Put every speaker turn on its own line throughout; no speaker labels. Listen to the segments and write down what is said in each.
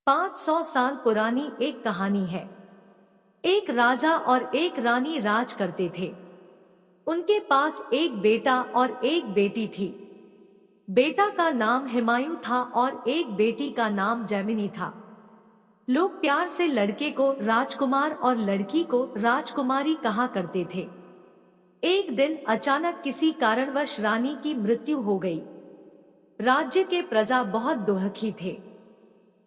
500 साल पुरानी एक कहानी है। एक राजा और एक रानी राज करते थे। उनके पास एक बेटा और एक बेटी थी। बेटा का नाम हुमायूं था और एक बेटी का नाम जैमिनी था। लोग प्यार से लड़के को राजकुमार और लड़की को राजकुमारी कहा करते थे। एक दिन अचानक किसी कारणवश रानी की मृत्यु हो गई। राज्य के प्रजा बहुत दुखी थे।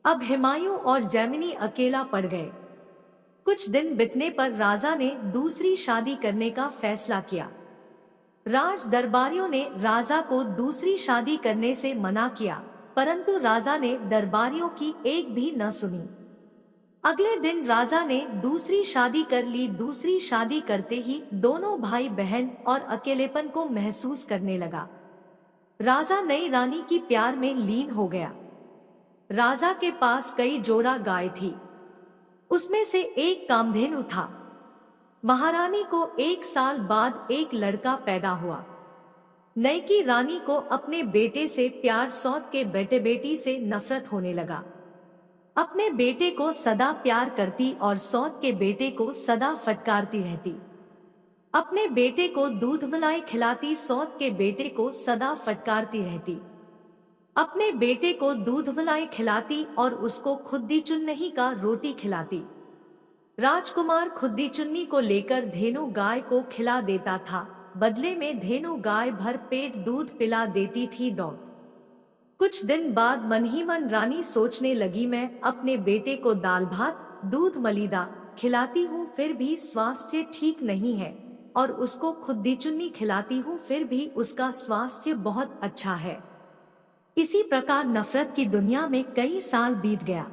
अब हुमायूं और जैमिनी अकेला पड़ गए। कुछ दिन बीतने पर राजा ने दूसरी शादी करने का फैसला किया। राज दरबारियों ने राजा को दूसरी शादी करने से मना किया, परंतु राजा ने दरबारियों की एक भी न सुनी। अगले दिन राजा ने दूसरी शादी कर ली। दूसरी शादी करते ही दोनों भाई बहन और अकेलेपन को महसूस करने लगा। राजा नई रानी की प्यार में लीन हो गया। राजा के पास कई जोड़ा गाय थी। उसमें से एक कामधेनु था। महारानी को 1 साल बाद एक लड़का पैदा हुआ। नई रानी को अपने बेटे से प्यार, सौत के बेटे बेटी से नफरत होने लगा। अपने बेटे को सदा प्यार करती और सौत के बेटे को सदा फटकारती रहती। अपने बेटे को दूध मलाई खिलाती, सौत के बेटे को सदा फटकारती रहती। अपने बेटे को दूध मलाई खिलाती और उसको खुद्दी चुन्नी का रोटी खिलाती। राजकुमार खुद्दी चुन्नी को लेकर धेनु गाय को खिला देता था। बदले में धेनु गाय भर पेट दूध पिला देती थी। कुछ दिन बाद मन ही मन रानी सोचने लगी, मैं अपने बेटे को दाल भात दूध मलीदा खिलाती हूँ फिर भी स्वास्थ्य ठीक नहीं है, और उसको खुद्दी चुन्नी खिलाती हूँ फिर भी उसका स्वास्थ्य बहुत अच्छा है। इसी प्रकार नफरत की दुनिया में कई साल बीत गया।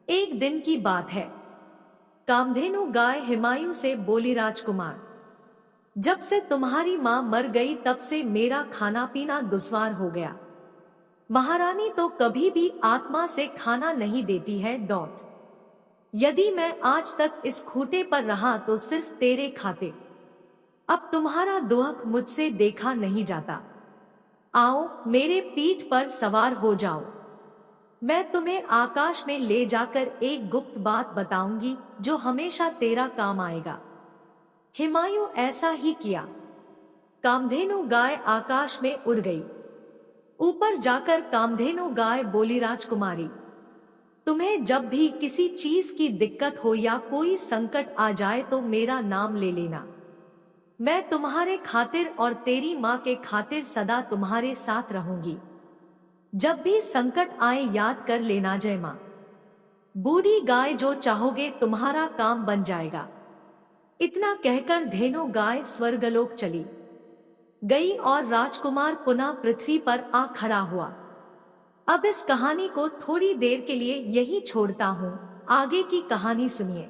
एक दिन की बात है। कामधेनु गाय हुमायूं से बोली, राजकुमार, जब से तुम्हारी माँ मर गई तब से मेरा खाना पीना दुश्वार हो गया। महारानी तो कभी भी आत्मा से खाना नहीं देती है। यदि मैं आज तक इस खूंटे पर रहा तो सिर्फ तेरे खाते। अब तुम्हारा दुख मुझसे देखा नहीं जाता। आओ मेरे पीठ पर सवार हो जाओ। मैं तुम्हें आकाश में ले जाकर एक गुप्त बात बताऊंगी जो हमेशा तेरा काम आएगा। हुमायूं ऐसा ही किया। कामधेनु गाय आकाश में उड़ गई। ऊपर जाकर कामधेनु गाय बोली, राजकुमारी, तुम्हें जब भी किसी चीज की दिक्कत हो या कोई संकट आ जाए तो मेरा नाम ले लेना। मैं तुम्हारे खातिर और तेरी माँ के खातिर सदा तुम्हारे साथ रहूंगी। जब भी संकट आए याद कर लेना, जय माँ। बूढ़ी गाय, जो चाहोगे तुम्हारा काम बन जाएगा। इतना कहकर धेनु गाय स्वर्गलोक चली गई और राजकुमार पुनः पृथ्वी पर आ खड़ा हुआ। अब इस कहानी को थोड़ी देर के लिए यही छोड़ता हूँ, आगे की कहानी सुनिए।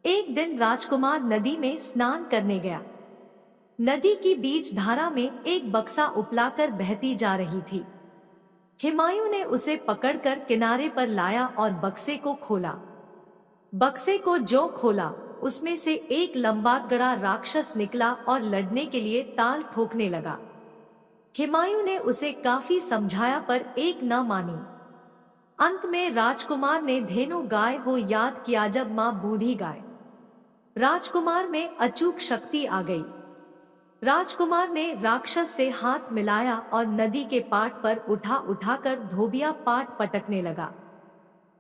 एक दिन राजकुमार नदी में स्नान करने गया। नदी की बीच धारा में एक बक्सा उपलाकर बहती जा रही थी। हुमायूं ने उसे पकड़कर किनारे पर लाया और बक्से को खोला। बक्से को जो खोला उसमें से एक लंबा गड़ा राक्षस निकला और लड़ने के लिए ताल ठोकने लगा। हुमायूं ने उसे काफी समझाया पर एक न मानी। अंत में राजकुमार ने धेनु गाय हो याद किया। जब माँ बूढ़ी गाय, राजकुमार में अचूक शक्ति आ गई। राजकुमार ने राक्षस से हाथ मिलाया और नदी के पाट पर उठाकर धोबिया पाट पटकने लगा।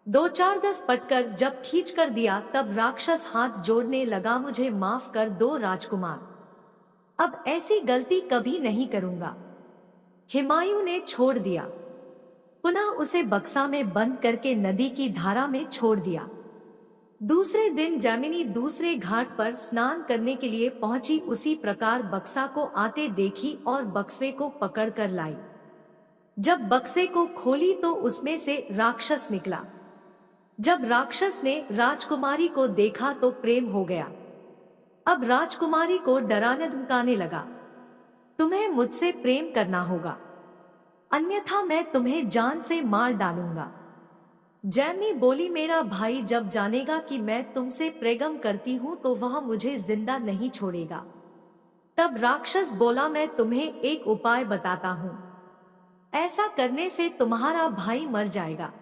2-4-10 पटकर जब खींच कर दिया तब राक्षस हाथ जोड़ने लगा, मुझे माफ कर दो राजकुमार, अब ऐसी गलती कभी नहीं करूंगा। हुमायूं ने छोड़ दिया। पुनः उसे बक्सा में बंद करके नदी की धारा में छोड़ दिया। दूसरे दिन जैमिनी दूसरे घाट पर स्नान करने के लिए पहुंची। उसी प्रकार बक्सा को आते देखी और बक्से को पकड़कर लाई। जब बक्से को खोली तो उसमें से राक्षस निकला। जब राक्षस ने राजकुमारी को देखा तो प्रेम हो गया। अब राजकुमारी को डराने धमकाने लगा, तुम्हें मुझसे प्रेम करना होगा, अन्यथा मैं तुम्हें जान से मार डालूंगा। जैमिनी बोली, मेरा भाई जब जानेगा कि मैं तुमसे प्रेम करती हूँ तो वह मुझे जिंदा नहीं छोड़ेगा। तब राक्षस बोला, मैं तुम्हें एक उपाय बताता हूँ, ऐसा करने से तुम्हारा भाई मर जाएगा।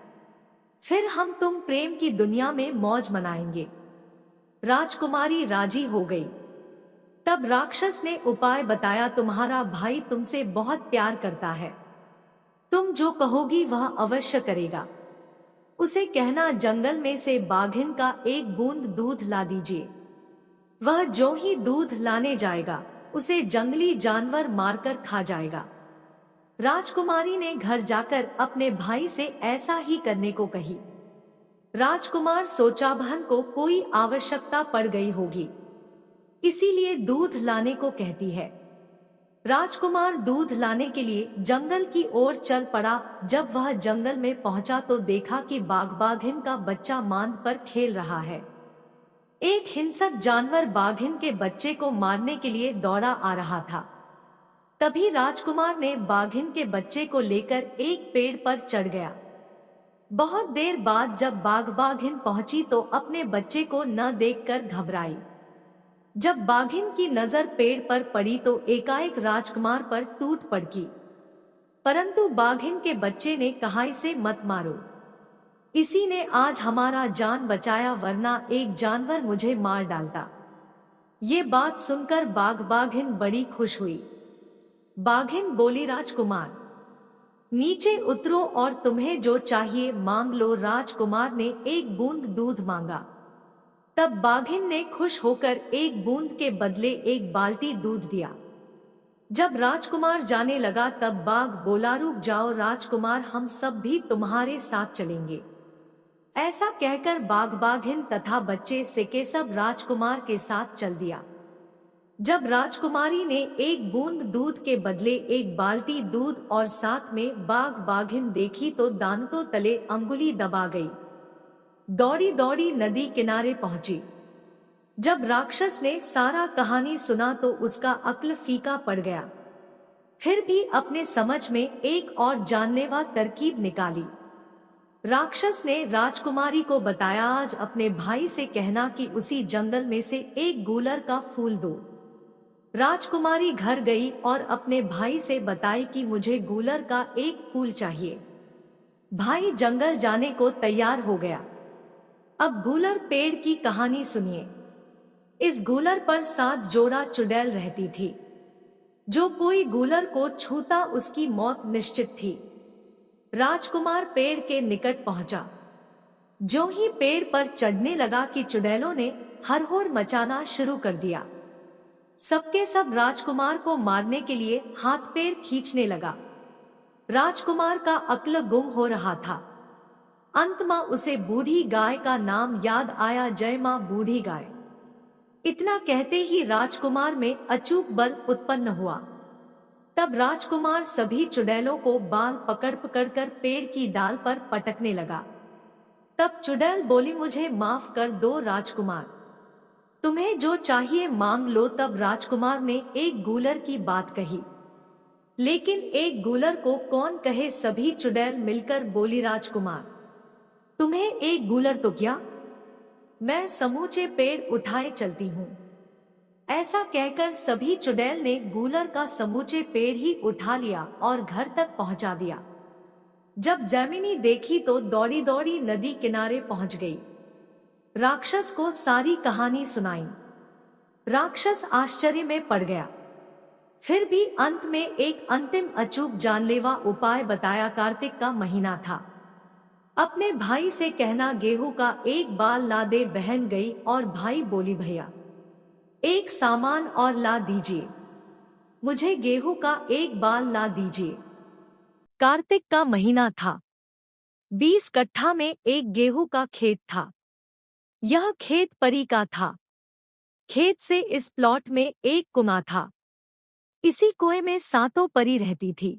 फिर हम तुम प्रेम की दुनिया में मौज मनाएंगे। राजकुमारी राजी हो गई। तब राक्षस ने उपाय बताया, तुम्हारा भाई तुमसे बहुत प्यार करता है, तुम जो कहोगी वह अवश्य करेगा। उसे कहना जंगल में से बाघिन का एक बूंद दूध ला दीजिए। वह जो ही दूध लाने जाएगा उसे जंगली जानवर मारकर खा जाएगा। राजकुमारी ने घर जाकर अपने भाई से ऐसा ही करने को कही। राजकुमार सोचा बहन को कोई आवश्यकता पड़ गई होगी, इसीलिए दूध लाने को कहती है। राजकुमार दूध लाने के लिए जंगल की ओर चल पड़ा। जब वह जंगल में पहुंचा तो देखा कि बाघिन का बच्चा मांद पर खेल रहा है। एक हिंसक जानवर बाघिन के बच्चे को मारने के लिए दौड़ा आ रहा था। तभी राजकुमार ने बाघिन के बच्चे को लेकर एक पेड़ पर चढ़ गया। बहुत देर बाद जब बाघिन पहुंची तो अपने बच्चे को न देखकर घबराई। जब बाघिन की नजर पेड़ पर पड़ी तो एकाएक राजकुमार पर टूट पड़की, परंतु बाघिन के बच्चे ने कहा, इसे मत मारो, इसी ने आज हमारा जान बचाया, वरना एक जानवर मुझे मार डालता। ये बात सुनकर बाघिन बड़ी खुश हुई। बाघिन बोली, राजकुमार नीचे उतरो और तुम्हें जो चाहिए मांग लो। राजकुमार ने एक बूंद दूध मांगा। तब बाघिन ने खुश होकर एक बूंद के बदले एक बाल्टी दूध दिया। जब राजकुमार जाने लगा तब बाघ बोला, रुक जाओ राजकुमार, हम सब भी तुम्हारे साथ चलेंगे। ऐसा कहकर बाघिन तथा बच्चे से के सब राजकुमार के साथ चल दिया। जब राजकुमारी ने एक बूंद दूध के बदले एक बाल्टी दूध और साथ में बाघिन देखी तो दांतों तले अंगुली दबा गई। दौड़ी दौड़ी नदी किनारे पहुंची। जब राक्षस ने सारा कहानी सुना तो उसका अक्ल फीका पड़ गया। फिर भी अपने समझ में एक और जानलेवा तरकीब निकाली। राक्षस ने राजकुमारी को बताया, आज अपने भाई से कहना कि उसी जंगल में से एक गूलर का फूल दो। राजकुमारी घर गई और अपने भाई से बताई कि मुझे गूलर का एक फूल चाहिए। भाई जंगल जाने को तैयार हो गया। अब गूलर पेड़ की कहानी सुनिए। इस गूलर पर 7 जोड़ा चुड़ैल रहती थी। जो कोई गूलर को छूता उसकी मौत निश्चित थी। राजकुमार पेड़ के निकट पहुंचा। जो ही पेड़ पर चढ़ने लगा कि चुड़ैलों ने हरहोर मचाना शुरू कर दिया। सबके सब राजकुमार को मारने के लिए हाथ पैर खींचने लगा। राजकुमार का अक्ल गुम हो रहा था। अंत में उसे बूढ़ी गाय का नाम याद आया, जय मां बूढ़ी गाय। इतना कहते ही राजकुमार में अचूक बल उत्पन्न हुआ। तब राजकुमार सभी चुड़ैलों को बाल पकड़ पकड़ कर पेड़ की डाल पर पटकने लगा। तब चुड़ैल बोली, मुझे माफ कर दो राजकुमार, तुम्हें जो चाहिए मांग लो। तब राजकुमार ने एक गूलर की बात कही, लेकिन एक गूलर को कौन कहे। सभी चुड़ैल मिलकर बोली, राजकुमार तुम्हें एक गूलर तो क्या, मैं समूचे पेड़ उठाए चलती हूँ। ऐसा कहकर सभी चुड़ैल ने गूलर का समूचे पेड़ ही उठा लिया और घर तक पहुंचा दिया। जब जैमिनी देखी तो दौड़ी दौड़ी नदी किनारे पहुंच गई। राक्षस को सारी कहानी सुनाई। राक्षस आश्चर्य में पड़ गया। फिर भी अंत में एक अंतिम अचूक जानलेवा उपाय बताया। कार्तिक का महीना था। अपने भाई से कहना, गेहूं का एक बाल ला दे। बहन गई और भाई बोली, भैया एक सामान और ला दीजिए, मुझे गेहूं का एक बाल ला दीजिए। कार्तिक का महीना था। 20 कट्ठा में एक गेहूं का खेत था। यह खेत परी का था। खेत से इस प्लॉट में एक कुआं था। इसी कुएं में 7 परी रहती थी।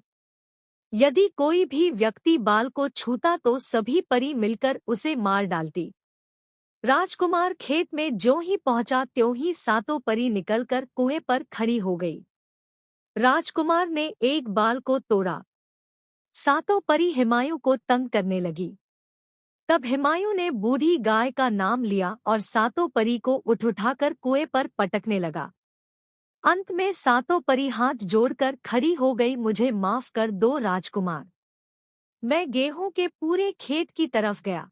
यदि कोई भी व्यक्ति बाल को छूता तो सभी परी मिलकर उसे मार डालती। राजकुमार खेत में ज्यों ही पहुंचा त्यों ही 7 परी निकलकर कुएं पर खड़ी हो गई। राजकुमार ने एक बाल को तोड़ा। 7 परी हुमायूं को तंग करने लगी। तब हुमायूं ने बूढ़ी गाय का नाम लिया और 7 परी को उठाकर कुएं पर पटकने लगा। अंत में 7 परी हाथ जोड़कर खड़ी हो गई, मुझे माफ कर दो राजकुमार, मैं गेहूं के पूरे खेत की तरफ गया।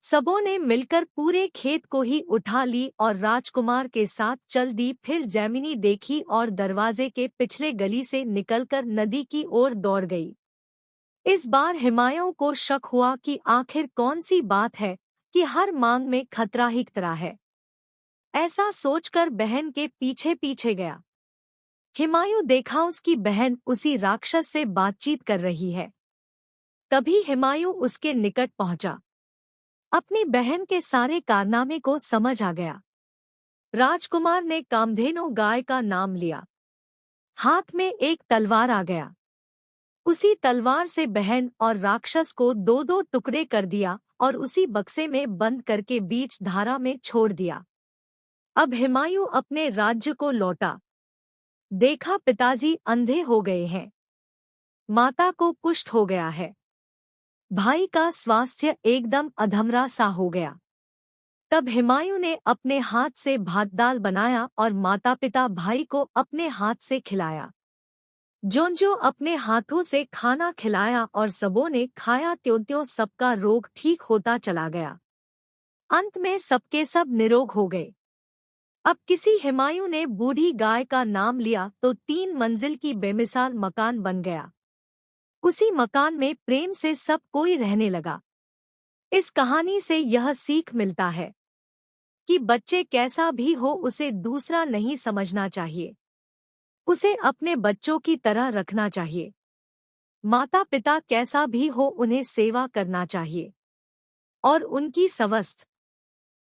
सबों ने मिलकर पूरे खेत को ही उठा ली और राजकुमार के साथ चल दी। फिर जैमिनी देखी और दरवाजे के पिछले गली से निकलकर नदी की ओर दौड़ गई। इस बार हुमायूं को शक हुआ कि आखिर कौन सी बात है कि हर मांग में खतरा ही खतरा है। ऐसा सोचकर बहन के पीछे पीछे गया। हुमायूं देखा उसकी बहन उसी राक्षस से बातचीत कर रही है। तभी हुमायूं उसके निकट पहुंचा। अपनी बहन के सारे कारनामे को समझ आ गया। राजकुमार ने कामधेनु गाय का नाम लिया। हाथ में एक तलवार आ गया। उसी तलवार से बहन और राक्षस को दो दो टुकड़े कर दिया और उसी बक्से में बंद करके बीच धारा में छोड़ दिया। अब हुमायूं अपने राज्य को लौटा। देखा पिताजी अंधे हो गए हैं, माता को कुष्ठ हो गया है, भाई का स्वास्थ्य एकदम अधमरा सा हो गया। तब हुमायूं ने अपने हाथ से भात दाल बनाया और माता पिता भाई को अपने हाथ से खिलाया। ज्यों-ज्यों अपने हाथों से खाना खिलाया और सबों ने खाया, त्यों-त्यों सबका रोग ठीक होता चला गया। अंत में सबके सब निरोग हो गए। अब किसी हुमायूं ने बूढ़ी गाय का नाम लिया तो 3 मंजिल की बेमिसाल मकान बन गया। उसी मकान में प्रेम से सब कोई रहने लगा। इस कहानी से यह सीख मिलता है कि बच्चे कैसा भी हो उसे दूसरा नहीं समझना चाहिए, उसे अपने बच्चों की तरह रखना चाहिए। माता पिता कैसा भी हो उन्हें सेवा करना चाहिए और उनकी स्वस्थ